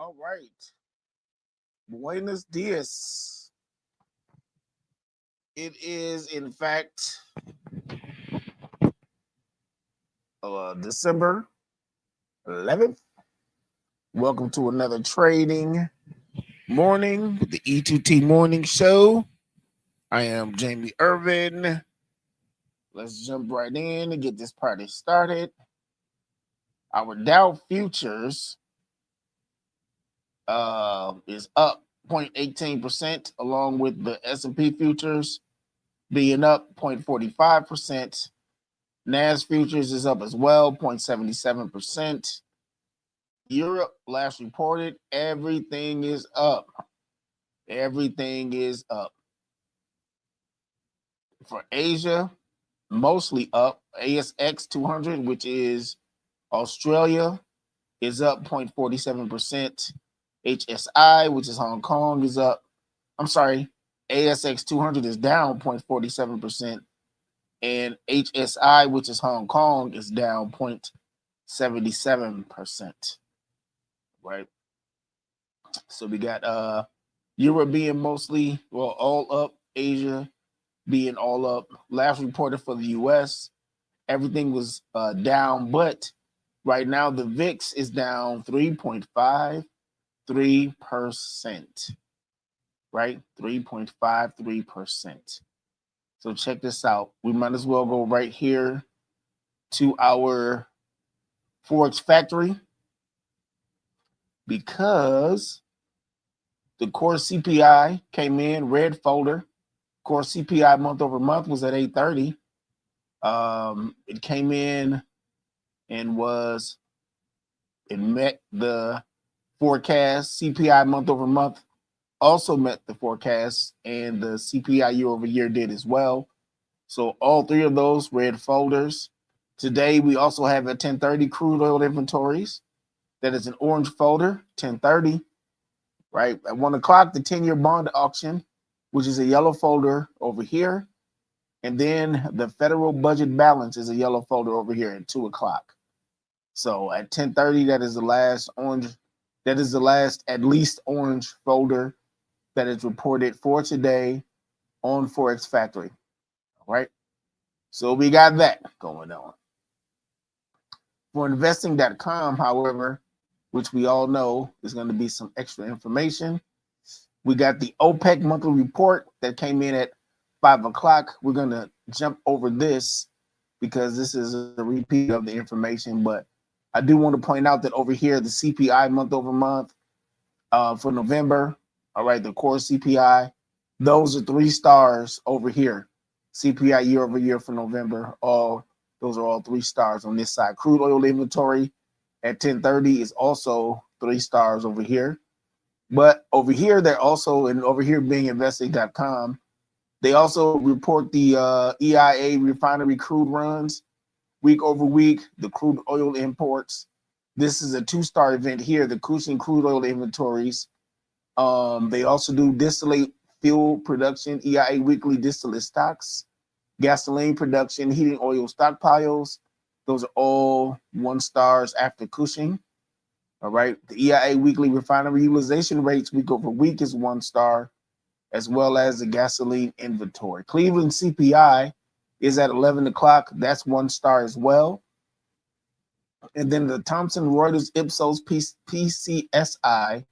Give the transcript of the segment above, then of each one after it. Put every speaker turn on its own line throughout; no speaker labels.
All right. Buenos dias. It is, in fact, December 11th. Welcome to another trading morning with the E2T morning show. I am Jamie Irvin. Let's jump right in and get this party started. Our Dow futures is up 0.18%, along with the S&P futures being up 0.45%. NAS futures is up as well, 0.77%. Europe last reported, everything is up. Everything is up. For Asia, mostly up. ASX 200, which is Australia, is up 0.47%. HSI, which is Hong Kong, is up. I'm sorry, ASX 200 is down 0.47%. And HSI, which is Hong Kong, is down 0.77%. Right? So we got Europe being mostly, well, all up, Asia being all up. Last reported for the US, everything was down, but right now the VIX is down 3.53%. Right? 3.53%. So check this out. We might as well go right here to our ForexFactory, because the core CPI came in, red folder. Core CPI month over month was at 830. It came in and it met the forecast. CPI month over month also met the forecast, and the CPI year over year did as well. So all three of those red folders. Today we also have a 1030 crude oil inventories. That is an orange folder, 1030. Right at 1 o'clock, the 10-year bond auction, which is a yellow folder over here. And then the federal budget balance is a yellow folder over here at 2 o'clock. So at 10:30, that is the last orange. That is the last at least orange folder that is reported for today on ForexFactory. All right. So we got that going on. For investing.com, however, which we all know is going to be some extra information, we got the OPEC monthly report that came in at 5 o'clock. We're going to jump over this because this is a repeat of the information, but I do want to point out that over here, the CPI month over month for November, all right, the core CPI, those are 3 stars over here. CPI year over year for November, those are all 3 stars on this side. Crude oil inventory at 10:30 is also 3 stars over here. But over here, they're also, and over here being investing.com, they also report the EIA refinery crude runs week over week, the crude oil imports. This is a 2-star event here, the Cushing crude oil inventories. They also do distillate fuel production, EIA weekly distillate stocks, gasoline production, heating oil stockpiles. Those are all 1 stars after Cushing. All right. The EIA weekly refinery utilization rates week over week is 1 star, as well as the gasoline inventory. Cleveland CPI is at 11 o'clock. That's 1 star as well. And then the Thomson Reuters Ipsos PCSI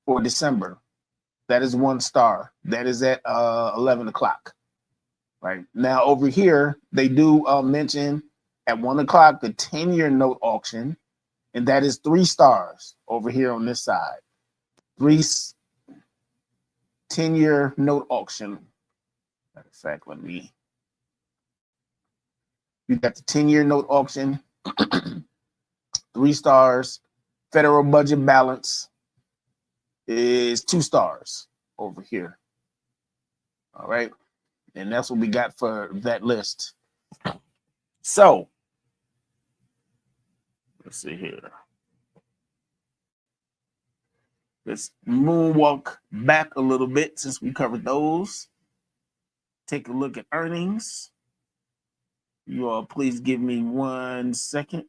for December, that is 1 star. That is at 11 o'clock. Right now over here, they do mention at 1 o'clock the 10-year note auction, and that is 3 stars over here on this side. 3 10-year note auction. Matter of fact, you got the 10-year note auction, 3 stars. Federal budget balance is 2 stars over here. All right. And that's what we got for that list. So let's see here. Let's moonwalk back a little bit since we covered those. Take a look at earnings. You all please give me 1 second.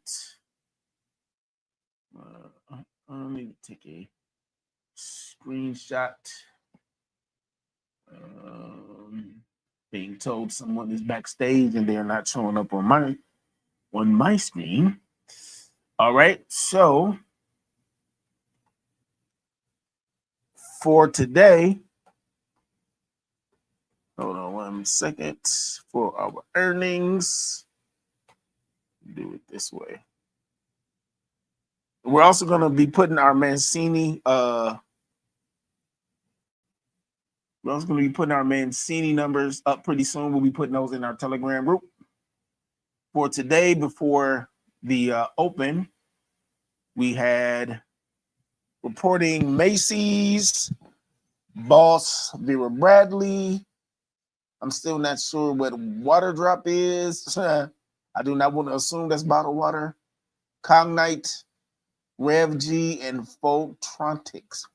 Let me take a Screenshot. Being told someone is backstage and they're not showing up on my screen. All right, so for today, hold on 1 second for our earnings. Do it this way. We're also going to be putting our Mancini. We're also going to be putting our Mancini numbers up pretty soon. We'll be putting those in our Telegram group. For today, before the open, we had reporting Macy's, Boss, Vera Bradley. I'm still not sure what Water Drop is. I do not want to assume that's bottled water. Cognite, Rev G, and Photronics.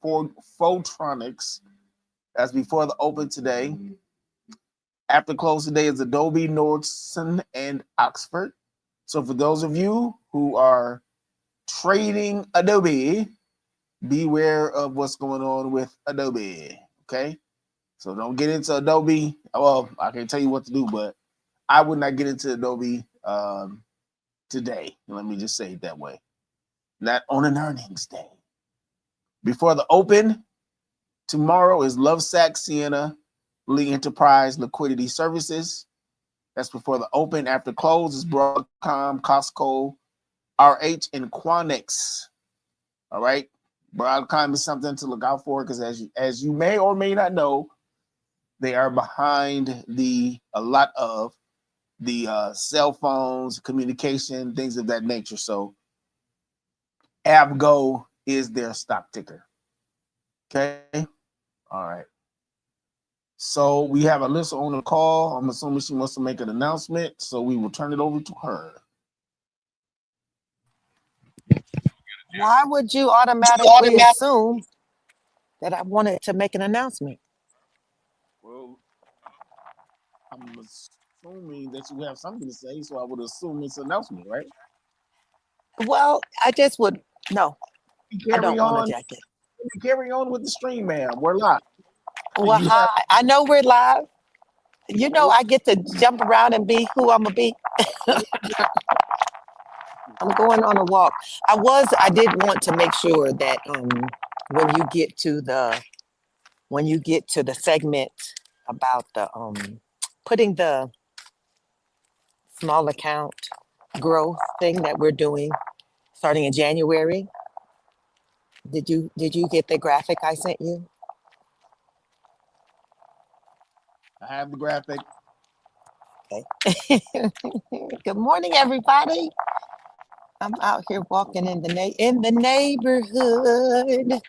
That's before the open today. After close today is Adobe, Nordson, and Oxford. So for those of you who are trading Adobe, beware of what's going on with Adobe. Okay, so don't get into Adobe. Well, I can't tell you what to do, but I would not get into Adobe today. Let me just say it that way. Not on an earnings day. Before the open, tomorrow is Lovesac, Sienna, Lee Enterprise, Liquidity Services. That's before the open. After close is Broadcom, Costco, RH, and Quanex. All right. Broadcom is something to look out for because as you may or may not know, they are behind a lot of the cell phones, communication, things of that nature. So AvGo is their stock ticker. Okay. All right. So we have Alyssa on the call. I'm assuming she wants to make an announcement. So we will turn it over to her.
Why would you automatically assume that I wanted to make an announcement?
Well, I'm assuming that you have something to say, so I would assume it's an announcement, right?
Well, I just would, no, I don't
Carry
want a
on.
jacket.
Carry on with the stream, ma'am. We're live.
Well,
You
hi, I know we're live. You know, I get to jump around and be who I'm gonna be. I'm going on a walk. I did want to make sure that when you get to the segment about the putting the small account growth thing that we're doing starting in January, did you get the graphic I sent you?
I have the graphic.
Okay. Good morning, everybody. I'm out here walking in the neighborhood.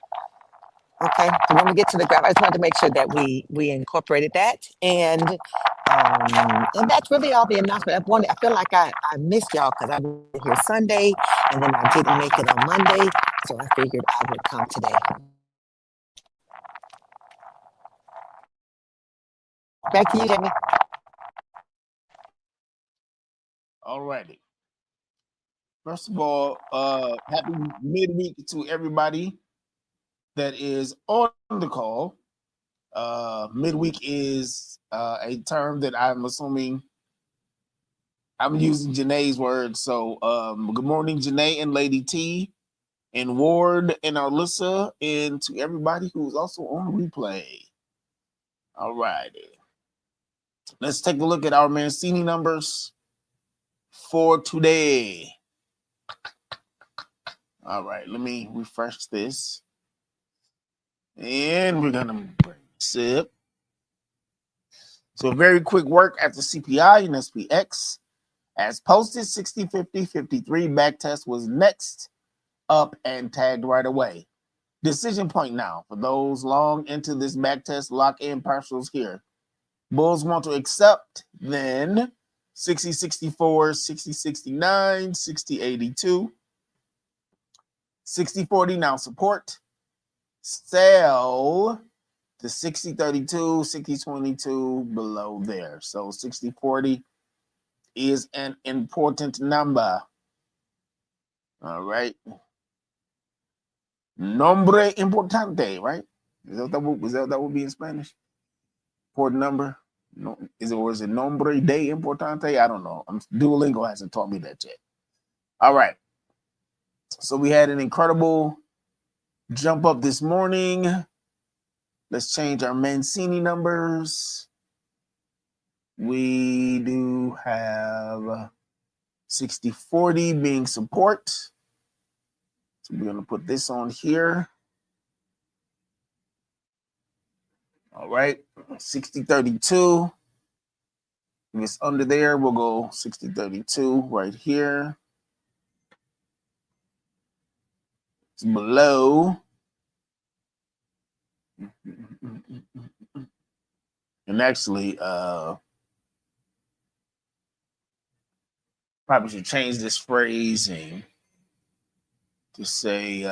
Okay, so when we get to the graph, I just wanted to make sure that we incorporated that, and that's really all the announcement. I feel like I missed y'all because I was here Sunday, and then I didn't make it on Monday, so I figured I would come today. Back to you, Jamie.
All righty. First of all, happy midweek to everybody that is on the call. Midweek is a term that I'm assuming I'm using Janae's words. So good morning, Janae and Lady T and Ward and Alyssa, and to everybody who's also on replay. All righty. Let's take a look at our Mancini numbers for today. All right, let me refresh this. And we're going to sip. So very quick work at the CPI and SPX. As posted, 60, 50, 53. Backtest was next up and tagged right away. Decision point now. For those long into this backtest, lock in partials here. Bulls want to accept, then 60, 64, 60, 69, 60, 82. 60, 40 now support. Sell to 60, 32, 60, 22 below there. So 60, 40 is an important number. All right. Nombre importante, right? Is that would be in Spanish? Important number? No, is it nombre de importante? I don't know. Duolingo hasn't taught me that yet. All right. So we had an incredible jump up this morning. Let's change our Mancini numbers. We do have 60-40 being support. So we're going to put this on here. All right, 60-32. If it's under there, we'll go 60-32 right here. It's below. And actually, probably should change this phrasing to say,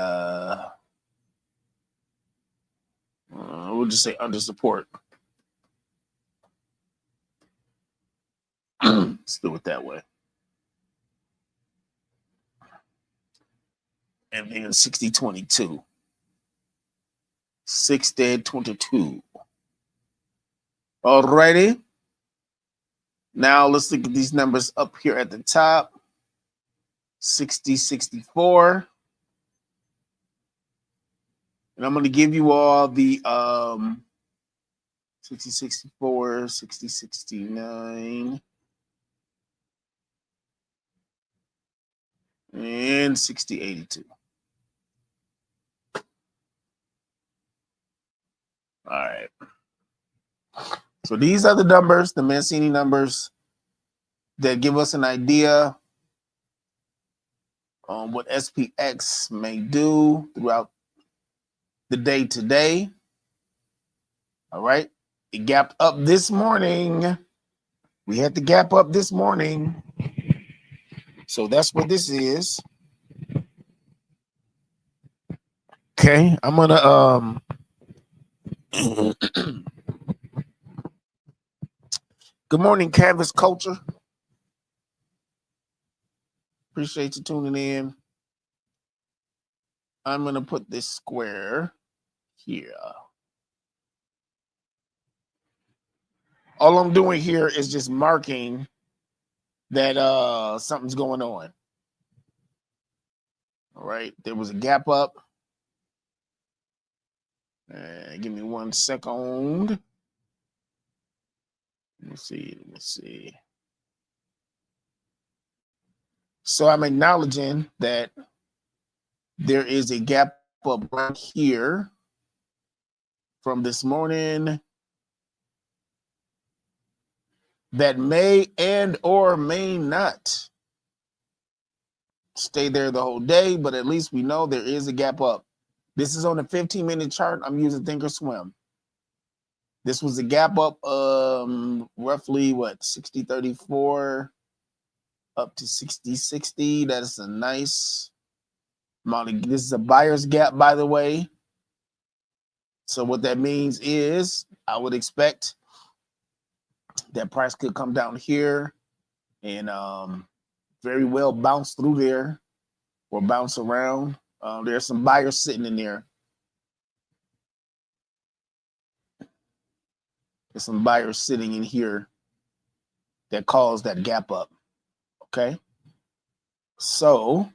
we'll just say under support. Let's do it that way. And then 60-22. 60-22. Alrighty. Now let's look at these numbers up here at the top. 60-64. And I'm going to give you all the 60-64, 60-69, and 60-82. All right. So these are the numbers, the Mancini numbers, that give us an idea on what SPX may do throughout the day today. All right. It gapped up this morning. We had to gap up this morning. So that's what this is. Okay. I'm going to good morning, Canvas Culture. Appreciate you tuning in. I'm going to put this square here. All I'm doing here is just marking that something's going on. All right. There was a gap up. Give me 1 second. Let me see. So I'm acknowledging that there is a gap up right here from this morning that may and or may not stay there the whole day, but at least we know there is a gap up. This is on a 15-minute chart. I'm using Thinkorswim. This was a gap up roughly, 60-34 up to 60-60. That's a nice amount. This is a buyer's gap, by the way. So what that means is I would expect that price could come down here and very well bounce through there or bounce around. There's some buyers sitting in there. There's some buyers sitting in here that caused that gap up. Okay. So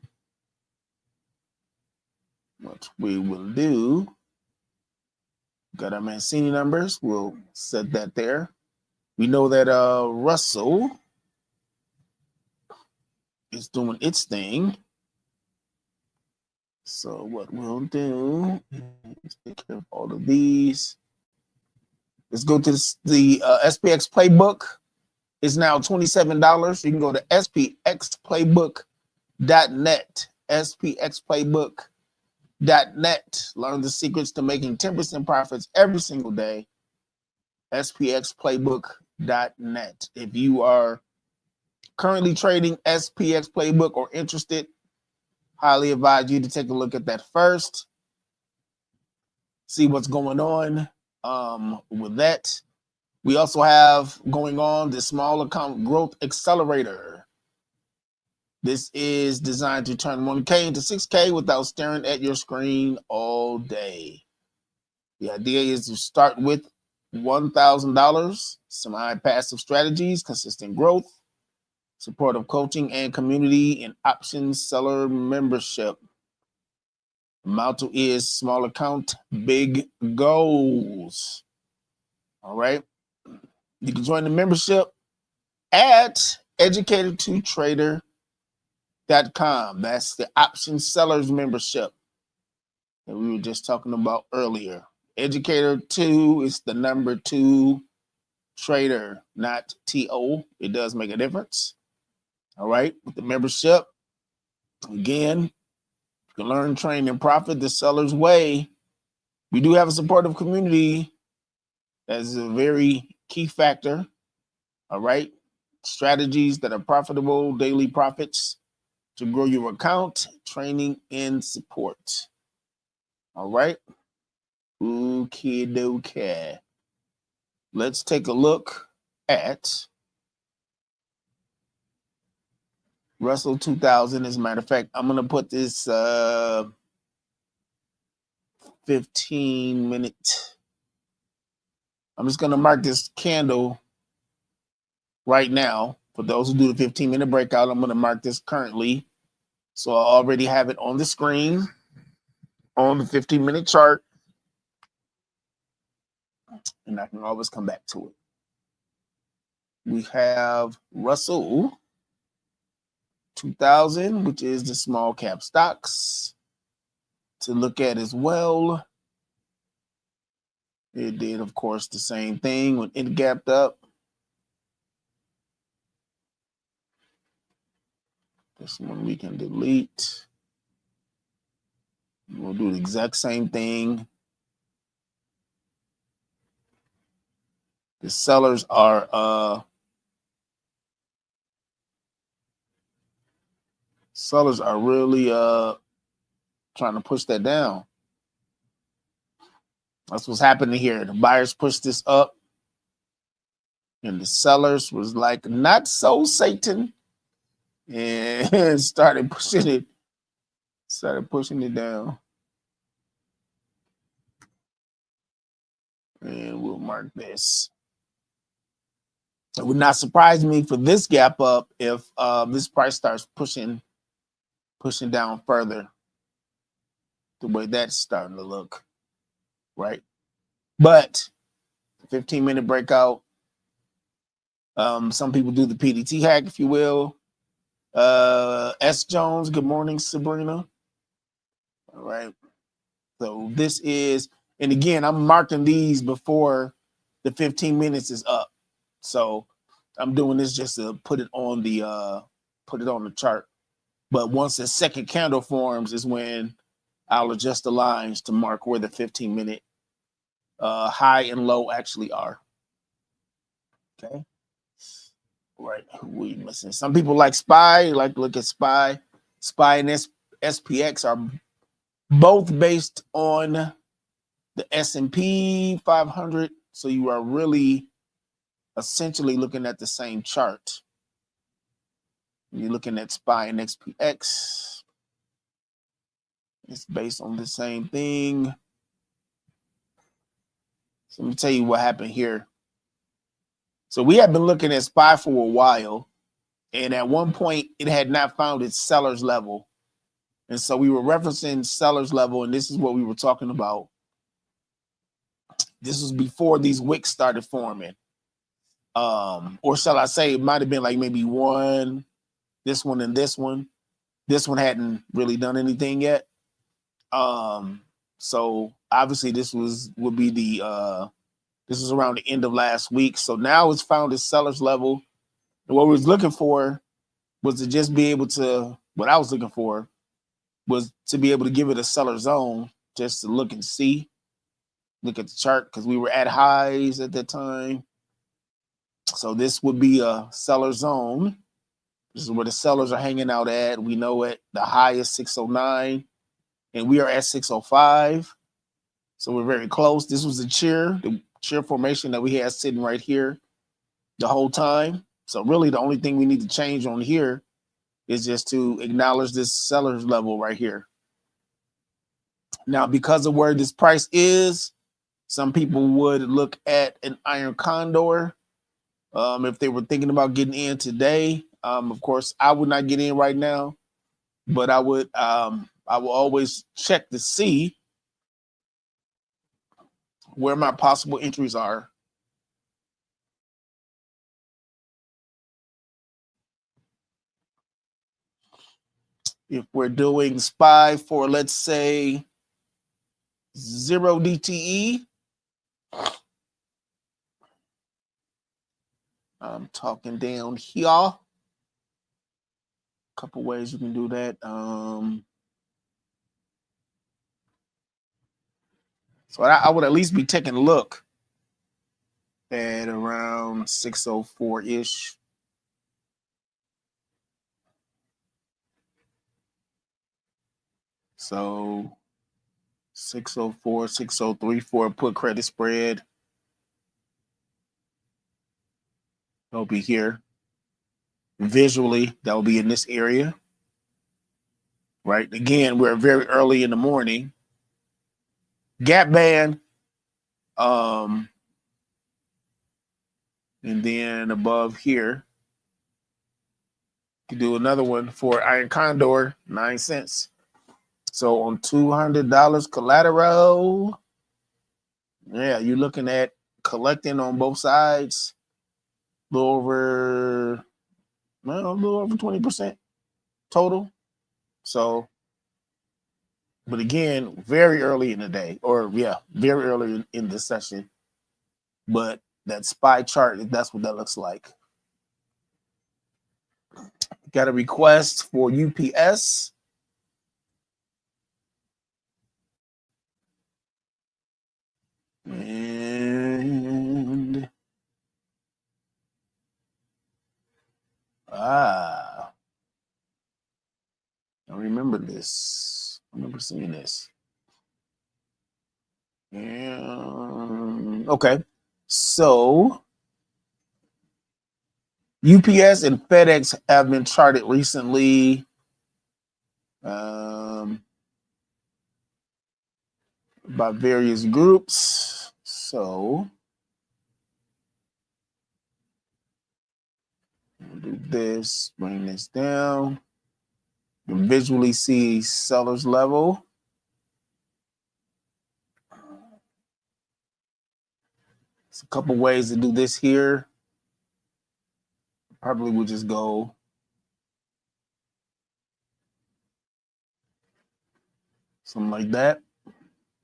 what we will do, got our Mancini numbers. We'll set that there. We know that Russell is doing its thing. So what we'll do is take care of all of these. Let's go to the SPX playbook. It's now $27. You can go to spxplaybook.net. spxplaybook.net. Learn the secrets to making 10% profits every single day. spxplaybook.net. If you are currently trading SPX Playbook or interested, highly advise you to take a look at that first. See what's going on with that. We also have going on the small account growth accelerator. This is designed to turn 1K into 6K without staring at your screen all day. The idea is to start with $1,000, semi-passive strategies, consistent growth, supportive coaching, and community and option seller membership. The motto is small account, big goals. All right. You can join the membership at educator2trader.com. That's the option sellers membership that we were just talking about earlier. Educator 2 is the number 2 trader, not TO. It does make a difference. All right. With the membership, again, you can learn, train, and profit the seller's way. We do have a supportive community. That's a very key factor. All right. Strategies that are profitable, daily profits to grow your account, training, and support. All right. Okay, dokie. Let's take a look at Russell 2000. As a matter of fact, I'm going to put this 15-minute. I'm just going to mark this candle right now. For those who do the 15-minute breakout, I'm going to mark this currently. So I already have it on the screen on the 15-minute chart. And I can always come back to it. We have Russell 2000, which is the small cap stocks to look at as well. It did, of course, the same thing when it gapped up. This one we can delete. We'll do the exact same thing. The sellers are really trying to push that down. That's what's happening here. The buyers pushed this up, and the sellers was like, not so, Satan, and started pushing it down. And we'll mark this. It would not surprise me for this gap up if this price starts pushing down further, the way that's starting to look, right? But 15-minute breakout. Some people do the PDT hack, if you will. S. Jones, good morning, Sabrina. All right. So this is, and again, I'm marking these before the 15 minutes is up. So I'm doing this just to put it on the chart. But once the second candle forms is when I'll adjust the lines to mark where the 15-minute high and low actually are. Okay. Right. We missing. Some people like SPY, like to look at SPY. SPY and SPX are both based on the S&P 500. So you are really essentially looking at the same chart. You're looking at SPY and SPX. It's based on the same thing. So let me tell you what happened here. So we have been looking at SPY for a while, and at one point it had not found its seller's level. And so we were referencing seller's level, and this is what we were talking about. This was before these wicks started forming. Or shall I say, it might have been like maybe one, this one, and this one. This one hadn't really done anything yet. So obviously this would be the this was around the end of last week. So now it's found its seller's level. And what we was looking for was to just be able to, what I was looking for was to be able to give it a seller zone, just to look and see, look at the chart, because we were at highs at that time. So this would be a seller zone. This is where the sellers are hanging out at. We know it. The high is 609, and we are at 605. So we're very close. This was the cheer formation that we had sitting right here the whole time. So really the only thing we need to change on here is just to acknowledge this seller's level right here. Now, because of where this price is, some people would look at an iron condor if they were thinking about getting in today. Of course, I would not get in right now, but I will always check to see where my possible entries are. If we're doing SPY for, let's say, 0 DTE, I'm talking down here. A couple ways you can do that. So I would at least be taking a look at around 604-ish. So 604, 603 for a put credit spread. It'll be here. Visually, that will be in this area. Right? Again, we're very early in the morning. Gap band. And then above here, you do another one for iron condor, 9 cents. So on $200 collateral, yeah, you're looking at collecting on both sides a little over 20% total. So, but again, very early in the day, or yeah, very early in the session. But that SPY chart, that's what that looks like. Got a request for UPS. And I remember this. I remember seeing this. And okay, so UPS and FedEx have been charted recently. By various groups. So we'll do this, bring this down. You can visually see seller's level. There's a couple ways to do this here. Probably would just go something like that.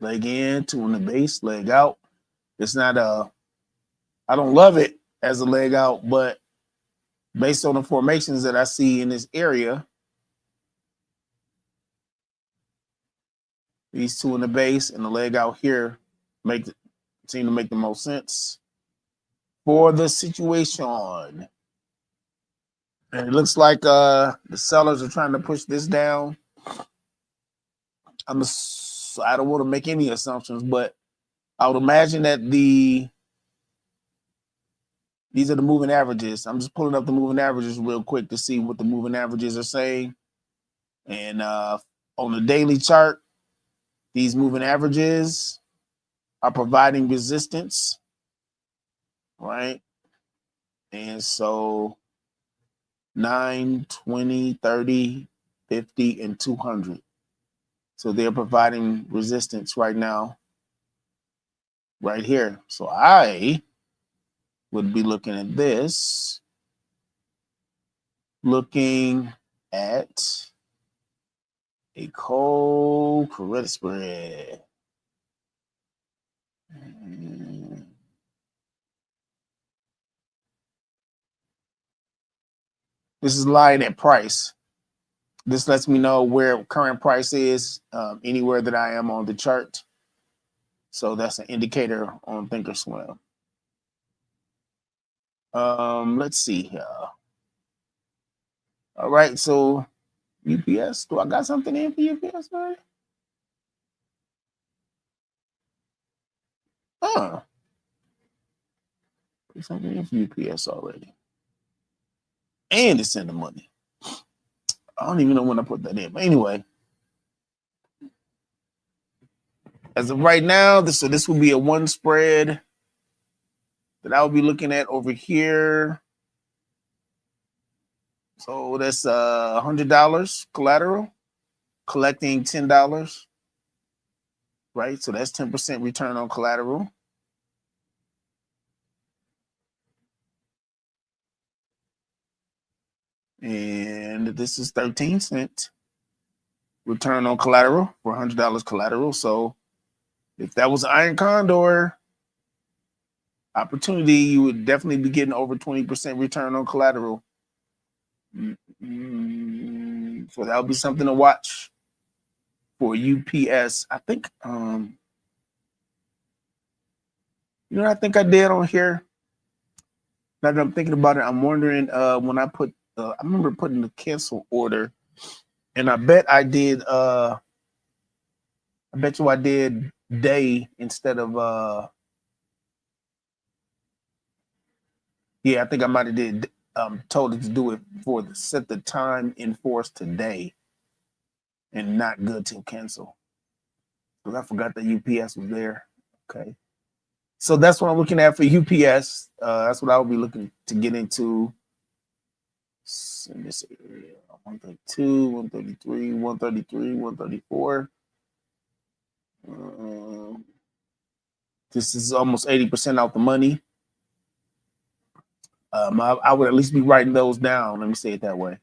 Leg in, two on the base, leg out. It's not I don't love it as a leg out, but based on the formations that I see in this area, these two in the base and the leg out here seem to make the most sense for the situation. And it looks like the sellers are trying to push this down. I don't want to make any assumptions, but I would imagine that these are the moving averages. I'm just pulling up the moving averages real quick to see what the moving averages are saying. And on the daily chart, these moving averages are providing resistance, right? And so 9, 20, 30, 50, and 200. So they're providing resistance right now, right here. So I would be looking at this, looking at a cold credit spread. This is lying at price. This lets me know where current price is anywhere that I am on the chart. So that's an indicator on Thinkorswim. Let's see here. All right, so UPS. Do I got something in for UPS, man? Put something in for UPS already. And it's in the money. I don't even know when I put that in. But anyway, as of right now, this will be a one spread that I'll be looking at over here. So that's $100 collateral, collecting $10, right? So that's 10% return on collateral. And this is 13-cent return on collateral for $100 collateral. So if that was an iron condor opportunity, you would definitely be getting over 20% return on collateral. So that would be something to watch for UPS. I think, you know, I think I did on here. Now that I'm thinking about it, I'm wondering when I put, I remember putting the cancel order, and I bet I did. I bet you I did day instead of. Yeah, I think I might have did. Told it to do it for set the time in force today, and not good till cancel. Because I forgot that UPS was there. Okay. So that's what I'm looking at for UPS. That's what I'll be looking to get into in this area. 132, 133, 133, 134. This is almost 80% out the money. I would at least be writing those down. Let me say it that way.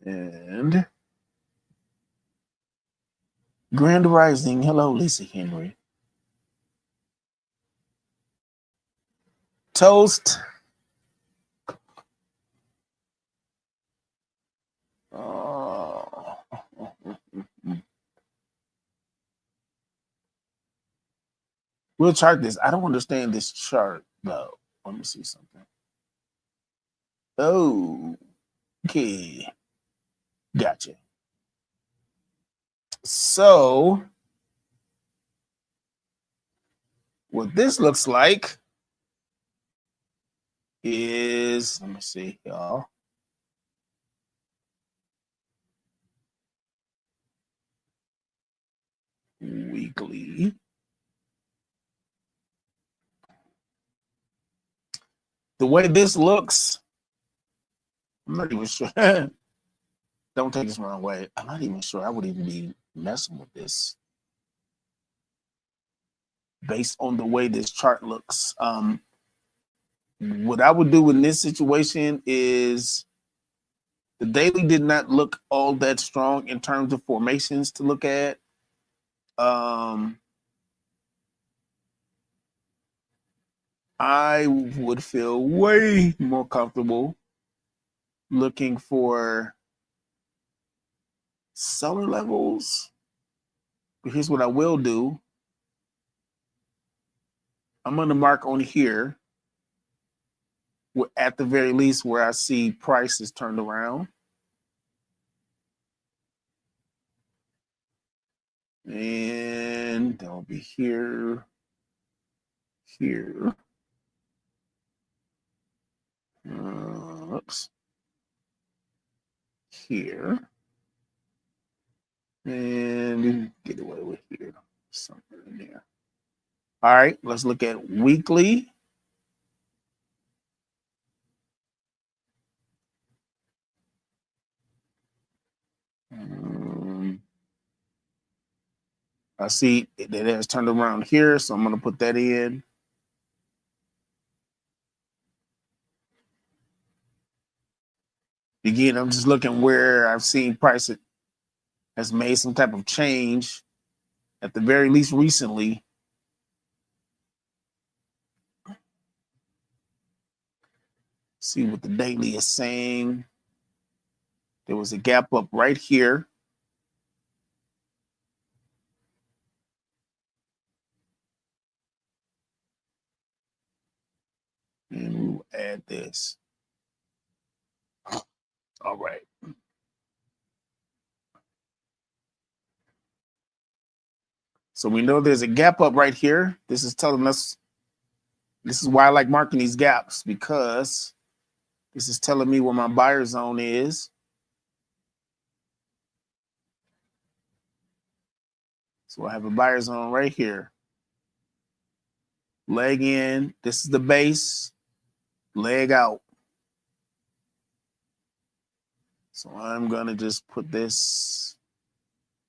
And Grand Rising. Hello, Lisa Henry. Toast. We'll chart this. I don't understand this chart though. Let me see something. Oh, okay. Gotcha. So what this looks like is, let me see, y'all. Weekly. The way this looks, I'm not even sure. Don't take this the wrong way. I'm not even sure I would even be messing with this based on the way this chart looks. What I would do in this situation is the daily did not look all that strong in terms of formations to look at. I would feel way more comfortable looking for seller levels. But here's what I will do. I'm going to mark on here, at the very least, where I see prices turned around. And they'll be here, here. Oops. Here. And get away with here. Something in there. All right, let's look at weekly. I see that it has turned around here, so I'm going to put that in. Again, I'm just looking where I've seen price has made some type of change, at the very least recently. See what the daily is saying. There was a gap up right here. And we'll add this. All right. So we know there's a gap up right here. This is telling us, this is why I like marking these gaps, because this is telling me where my buyer zone is. So I have a buyer zone right here. Leg in. This is the base. Leg out. So I'm going to just put this,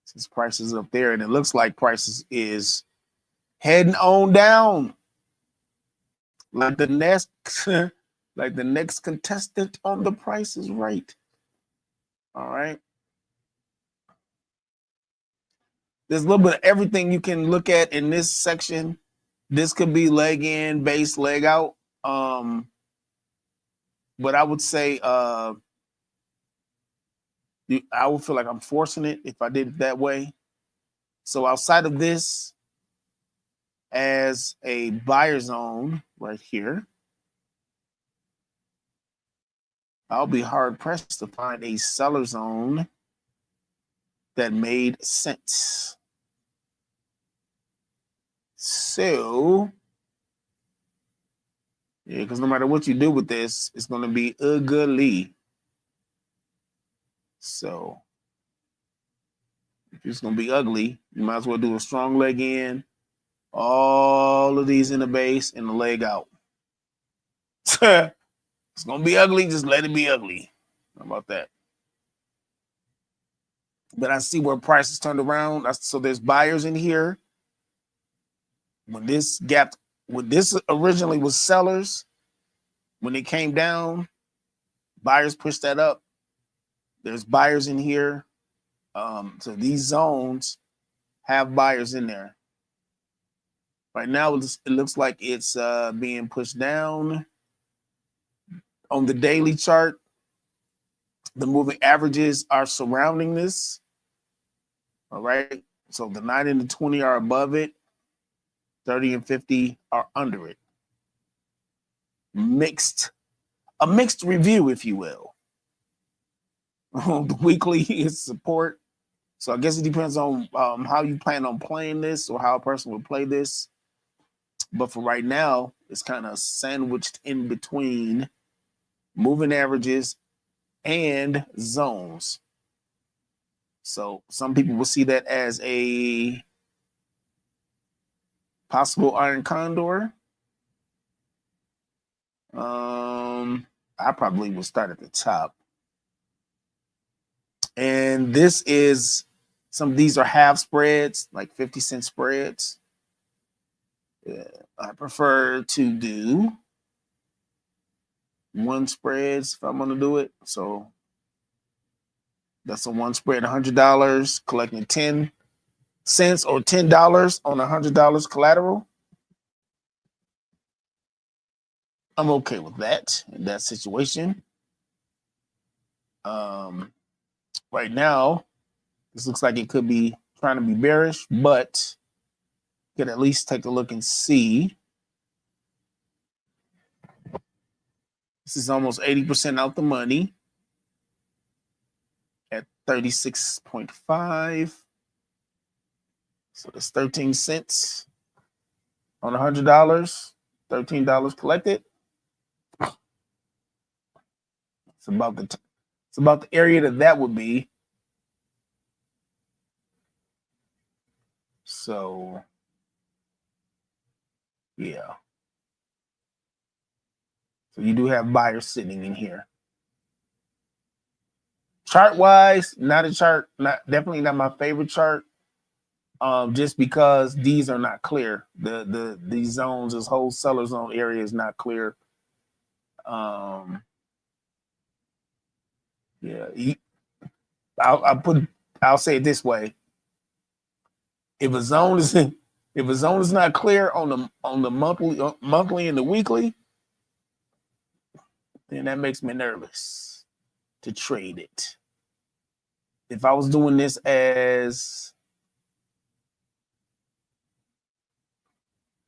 since prices up there, and it looks like prices is heading on down. Like the next, like the next contestant on The Price is Right. All right. There's a little bit of everything you can look at in this section. This could be leg in, base, leg out. But I would say I would feel like I'm forcing it if I did it that way. So outside of this, as a buyer zone right here, I'll be hard pressed to find a seller zone that made sense. So, yeah, because no matter what you do with this, it's going to be ugly. So, if it's going to be ugly, you might as well do a strong leg in, all of these in the base, and the leg out. It's going to be ugly. Just let it be ugly. How about that? But I see where prices turned around. So there's buyers in here. When this originally was sellers, when it came down, buyers pushed that up. There's buyers in here. So these zones have buyers in there. Right now, it looks like it's being pushed down. On the daily chart, the moving averages are surrounding this. All right. So the 9 and the 20 are above it. 30 and 50 are under it. A mixed review, if you will. The weekly is support. So I guess it depends on how you plan on playing this or how a person would play this. But for right now, it's kind of sandwiched in between moving averages and zones. So some people will see that as a possible iron condor. I probably will start at the top. And this is some of these are half spreads, like 50-cent spreads. I prefer to do one spreads if I'm going to do it. So that's a one spread, $100, collecting 10 cents or $10 on $100 collateral. I'm okay with that in that situation. Right now, this looks like it could be trying to be bearish, but you could at least take a look and see. This is almost 80% out the money at 36.5. So that's 13 cents on $100, $13 collected. It's about the area that would be. So, yeah. So you do have buyers sitting in here. Chart wise, definitely not my favorite chart. Just because these are not clear. These zones, this whole seller zone area is not clear. Yeah, I'll say it this way. If a zone is not clear on the monthly and the weekly, then that makes me nervous to trade it. If I was doing this as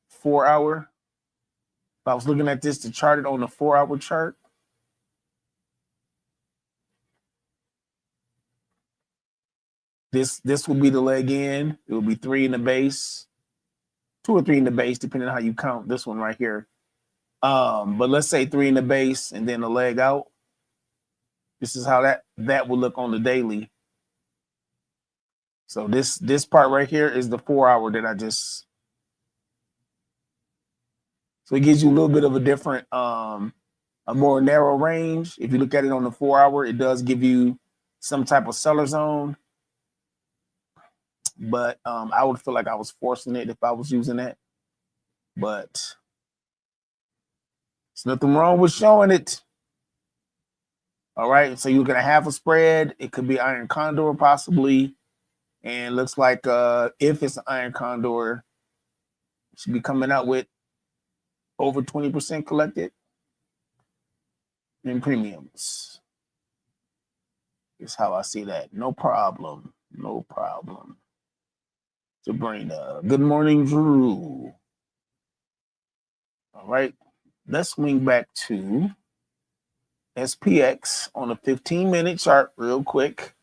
4 hour, if I was looking at this to chart it on the 4 hour chart, this would be the leg in. It would be 3 in the base, 2 or 3 in the base, depending on how you count this one right here. But let's say 3 in the base and then the leg out. This is how that would look on the daily. So this part right here is the 4 hour that I just. So it gives you a little bit of a different, a more narrow range. If you look at it on the 4 hour, it does give you some type of seller zone. But I would feel like I was forcing it if I was using it. But there's nothing wrong with showing it. All right, so you're gonna have a spread. It could be iron condor possibly, and looks like if it's an iron condor, it should be coming out with over 20% collected in premiums. Is how I see that. No problem. No problem. Sabrina. Good morning, Drew. All right, let's swing back to SPX on a 15-minute chart real quick.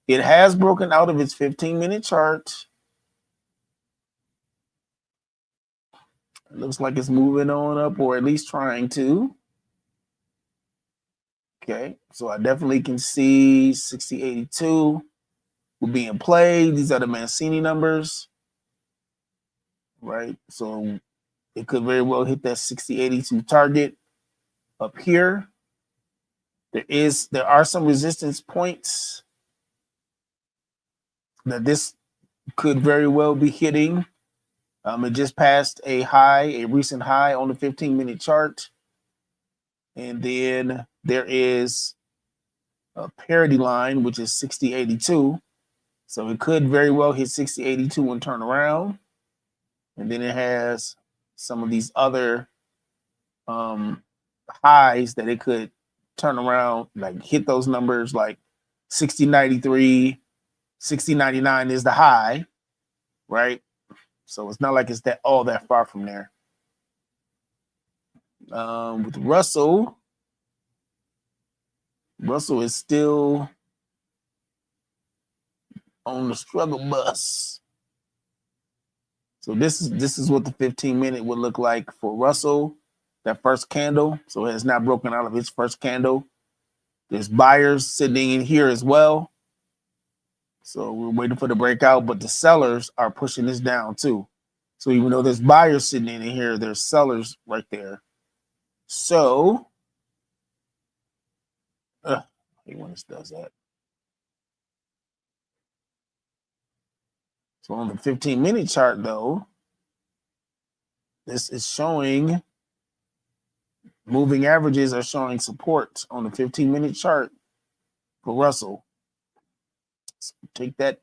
It has broken out of its 15-minute chart. It looks like it's moving on up, or at least trying to. Okay, so I definitely can see 6082 will be in play. These are the Mancini numbers, right? So it could very well hit that 6082 target up here. There are some resistance points that this could very well be hitting. It just passed a recent high on the 15-minute chart. And then there is a parity line, which is 6082. So it could very well hit 6082 and turn around. And then it has some of these other highs that it could turn around, like hit those numbers like 6093, 6099 is the high, right? So it's not like it's all that far from there. With Russell is still on the struggle bus. So this is what the 15-minute would look like for Russell, that first candle. So it has not broken out of its first candle. There's buyers sitting in here as well. So we're waiting for the breakout, but the sellers are pushing this down too. So even though there's buyers sitting in here, there's sellers right there. So I hate when this does that. So on the 15-minute chart, though, this is showing moving averages are showing support on the 15-minute chart for Russell. So take that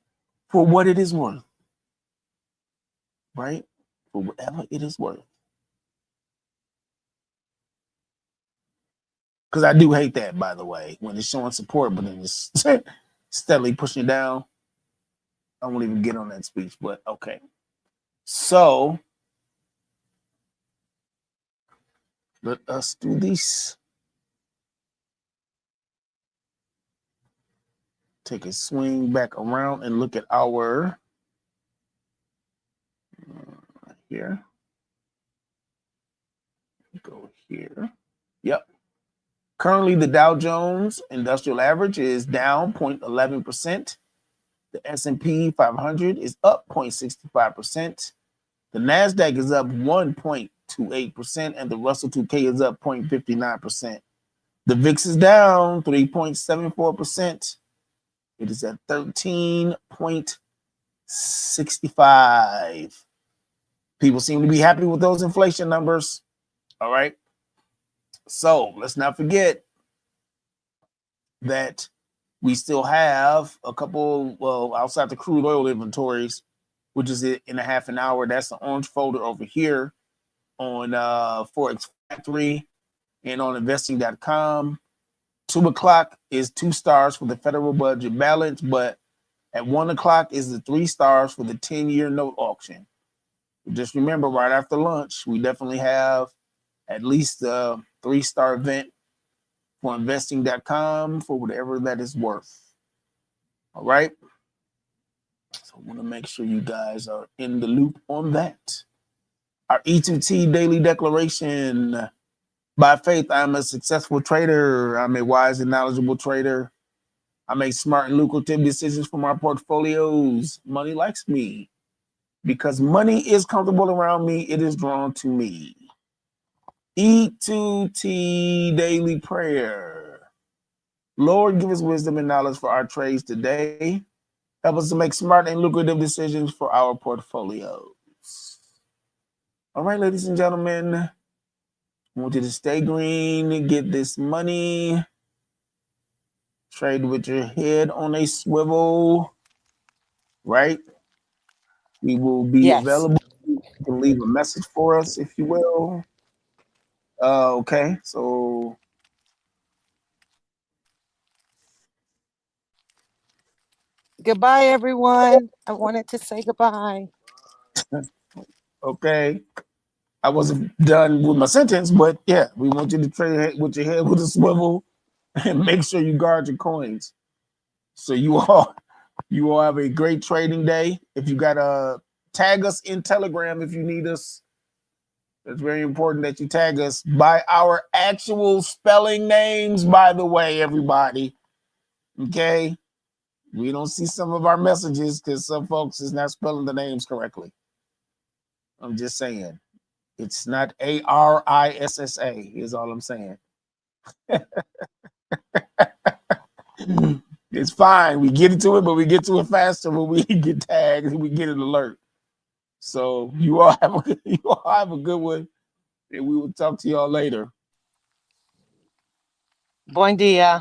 for what it is worth, right? For whatever it is worth. Because I do hate that, by the way, when it's showing support, but then it's steadily pushing down. I won't even get on that speech, but okay. So let us do this. Take a swing back around and look at our here. Go here. Yep. Currently, the Dow Jones Industrial Average is down 0.11%. The S&P 500 is up 0.65%. The NASDAQ is up 1.28%, and the Russell 2K is up 0.59%. The VIX is down 3.74%. It is at 13.65. People seem to be happy with those inflation numbers. All right. So let's not forget that we still have a couple, outside the crude oil inventories, which is in a half an hour. That's the orange folder over here on ForexFactory and on investing.com. 2 o'clock is 2 stars for the federal budget balance, but at 1 o'clock is the 3 stars for the 10-year note auction. Just remember, right after lunch, we definitely have at least a 3-star event for investing.com for whatever that is worth. All right. So I want to make sure you guys are in the loop on that. Our E2T daily declaration. By faith, I'm a successful trader. I'm a wise and knowledgeable trader. I make smart and lucrative decisions for my portfolios. Money likes me. Because money is comfortable around me, it is drawn to me. E2T daily prayer. Lord, give us wisdom and knowledge for our trades today. Help us to make smart and lucrative decisions for our portfolios. All right, ladies and gentlemen, I want you to stay green, get this money, trade with your head on a swivel, right? We will be available. You can leave a message for us, if you will. Okay, so
Goodbye, everyone. I wanted to say goodbye.
okay. I wasn't done with my sentence, but yeah, we want you to trade with your head with a swivel and make sure you guard your coins. So you all have a great trading day. If you gotta tag us in Telegram if you need us. It's very important that you tag us by our actual spelling names, by the way, everybody. Okay. We don't see some of our messages because some folks is not spelling the names correctly. I'm just saying. It's not Arissa, is all I'm saying. It's fine. We get into it, but we get to it faster when we get tagged and we get an alert. So you all have a good one, and we will talk to y'all later.
Buen dia.